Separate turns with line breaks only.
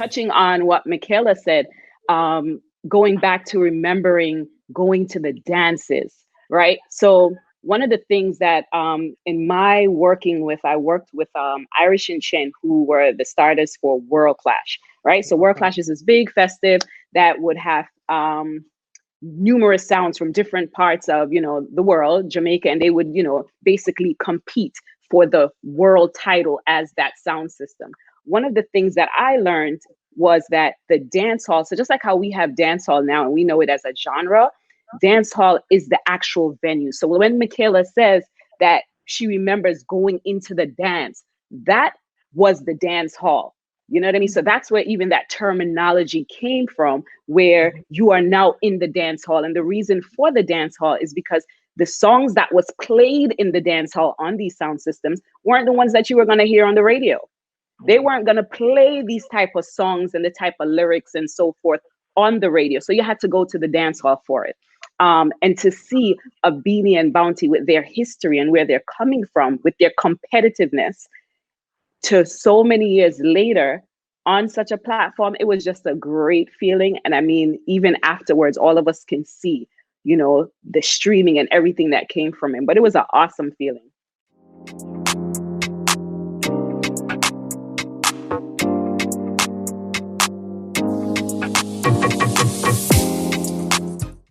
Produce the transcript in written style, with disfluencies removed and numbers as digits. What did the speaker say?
touching on what Michaela said, going back to remembering going to the dances, right? So one of the things that in my working with, I worked with Irish and Chin, who were the starters for World Clash, right? So World
Okay.
Clash is this big festive that would have numerous sounds from different parts of, the world, Jamaica, and they would, basically compete for the world title as that sound system. One of the things that I learned was that the dance hall, so just like how we have dance hall now and we know it as a genre, dance hall is the actual venue. So when Michaela says that she remembers going into the dance, that was the dance hall. You know what I mean? So that's where even that terminology came from, where
Mhm.
you are now in the dance hall. And the reason for the dance hall is because the songs that was played in the dance hall on these sound systems weren't the ones that you were going to hear on the radio. They
Mhm.
weren't going to play these type of songs and the type of lyrics and so forth on the radio. So you had to go to the dance hall for it. And to see a Beanie and Bounty with their history and where they're coming from, with their competitiveness, to so many years later on such a platform, it was just a great feeling. And I mean, even afterwards, all of us can see, the streaming and everything that came from it. But it was an awesome feeling.